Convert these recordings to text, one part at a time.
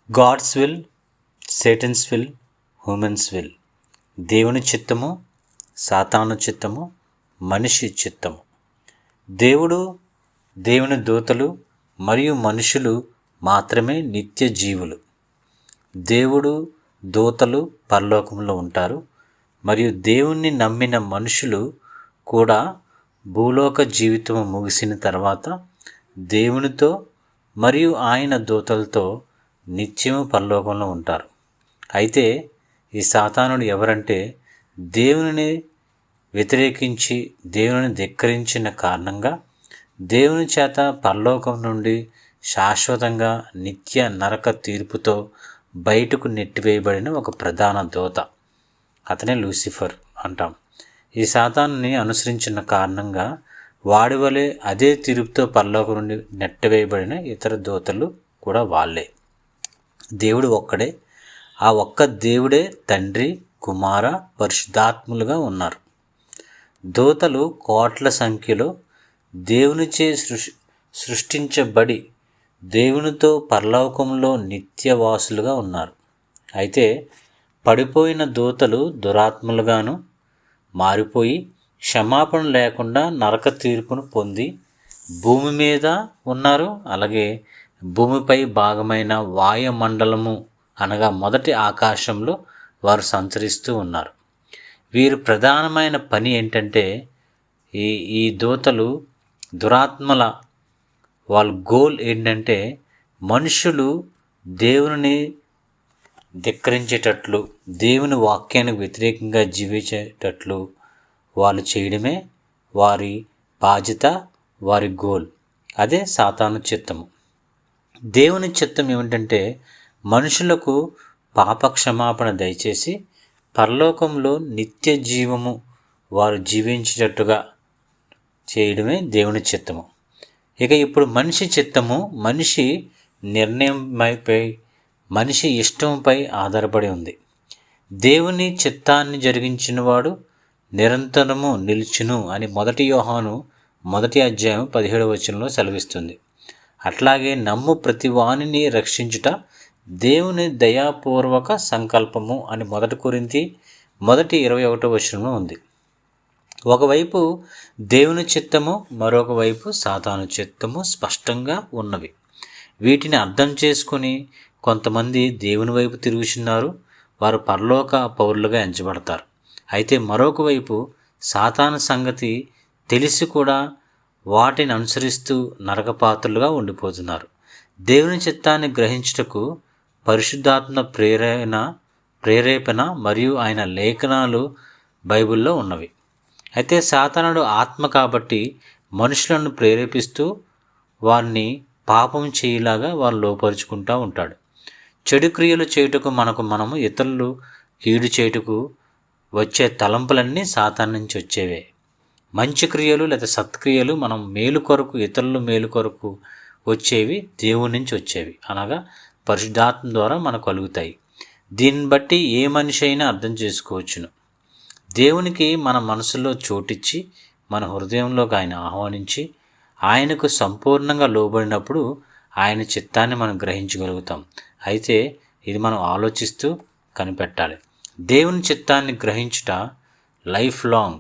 God's will, Satan's will, humans will. దేవుని చిత్తము, సాతాను చిత్తము, మనిషి చిత్తము. దేవుడు, దేవుని దూతలు మరియు మనుషులు మాత్రమే నిత్య జీవులు. దేవుడు, దూతలు పరలోకంలో ఉంటారు మరియు దేవుణ్ణి నమ్మిన మనుషులు కూడా భూలోక జీవితం ముగిసిన తర్వాత దేవునితో మరియు ఆయన దూతలతో నిత్యము పరలోకంలో ఉంటారు. అయితే ఈ సాతానుడు ఎవరంటే దేవునిని వ్యతిరేకించి దేవుని ధిక్కరించిన కారణంగా దేవుని చేత పరలోకం నుండి శాశ్వతంగా నిత్య నరక తీర్పుతో బయటకు నెట్టివేయబడిన ఒక ప్రధాన దూత. అతనే లూసిఫర్ అంటాం. ఈ సాతానుని అనుసరించిన కారణంగా వాడి వలె అదే తీర్పుతో పరలోకం నుండి నెట్టివేయబడిన ఇతర దూతలు కూడా వాళ్ళే. దేవుడు ఒక్కడే. ఆ ఒక్క దేవుడే తండ్రి, కుమార, పరిశుద్ధాత్ములుగా ఉన్నారు. దూతలు కోట్ల సంఖ్యలో దేవునిచే సృష్టించబడి దేవునితో పరలోకంలో నిత్యవాసులుగా ఉన్నారు. అయితే పడిపోయిన దూతలు దురాత్మలుగాను మారిపోయి క్షమాపణ లేకుండా నరక తీర్పును పొంది భూమి మీద ఉన్నారు. అలాగే భూమిపై భాగమైన వాయుమండలము అనగా మొదటి ఆకాశంలో వారు సంచరిస్తూ ఉన్నారు. వీరి ప్రధానమైన పని ఏంటంటే ఈ దూతలు దురాత్మల వాళ్ళ గోల్ ఏంటంటే మనుషులు దేవుని ధిక్కరించేటట్లు, దేవుని వాక్యానికి వ్యతిరేకంగా జీవించేటట్లు వాళ్ళు చేయడమే వారి బాధ్యత, వారి గోల్. అదే సాతాను చిత్తము. దేవుని చిత్తం ఏమిటంటే మనుషులకు పాపక్షమాపణ దయచేసి పరలోకంలో నిత్య జీవము వారు జీవించేటట్టుగా చేయడమే దేవుని చిత్తము. ఇక ఇప్పుడు మనిషి చిత్తము మనిషి నిర్ణయంపై, మనిషి ఇష్టంపై ఆధారపడి ఉంది. దేవుని చిత్తాన్ని జరిగించినవాడు నిరంతరము నిలుచును అని 1 యోహాను 1:17 సెలవిస్తుంది. అట్లాగే నమ్ము ప్రతి వానిని రక్షించుట దేవుని దయాపూర్వక సంకల్పము అని 1 కొరింథీ 1:21 ఉంది. ఒకవైపు దేవుని చిత్తము, మరొక వైపు సాతాను చిత్తము స్పష్టంగా ఉన్నవి. వీటిని అర్థం చేసుకుని కొంతమంది దేవుని వైపు తిరుగుచున్నారు. వారు పరలోక పౌరులుగా ఎంచబడతారు. అయితే మరొక వైపు సాతాను సంగతి తెలిసి కూడా వాటిని అనుసరిస్తూ నరకపాత్రులుగా ఉండిపోతున్నారు. దేవుని చిత్తాన్ని గ్రహించుటకు పరిశుద్ధాత్మ ప్రేరేపణ మరియు ఆయన లేఖనాలు బైబిల్లో ఉన్నవి. అయితే సాతానుడు ఆత్మ కాబట్టి మనుషులను ప్రేరేపిస్తూ వారిని పాపం చేయలాగా వారు లోపరుచుకుంటూ ఉంటాడు. చెడు క్రియలు చేయుటకు మనము ఇతరులు కీడు చేయుటకు వచ్చే తలంపులన్నీ సాతాను నుంచి వచ్చేవే. మంచి క్రియలు లేదా సత్క్రియలు మనం మేలు కొరకు, ఇతరులు మేలు కొరకు వచ్చేవి దేవుని నుంచి వచ్చేవి, అనగా పరిశుద్ధాత్మ ద్వారా మనకు కలుగుతాయి. దీన్ని బట్టి ఏ మనిషి అయినా అర్థం చేసుకోవచ్చును. దేవునికి మన మనసులో చోటిచ్చి మన హృదయంలోకి ఆయన ఆహ్వానించి ఆయనకు సంపూర్ణంగా లోబడినప్పుడు ఆయన చిత్తాన్ని మనం గ్రహించగలుగుతాం. అయితే ఇది మనం ఆలోచిస్తూ కనిపెట్టాలి. దేవుని చిత్తాన్ని గ్రహించుట లైఫ్ లాంగ్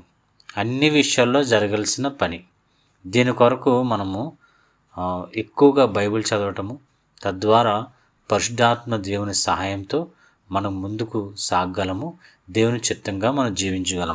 అన్ని విషయాల్లో జరగాల్సిన పని. దీని కొరకు మనము ఎక్కువగా బైబిల్ చదవటము, తద్వారా పరిశుద్ధాత్మ దేవుని సహాయంతో మనం ముందుకు సాగగలము. దేవుని చిత్తంగా మనం జీవించగలము.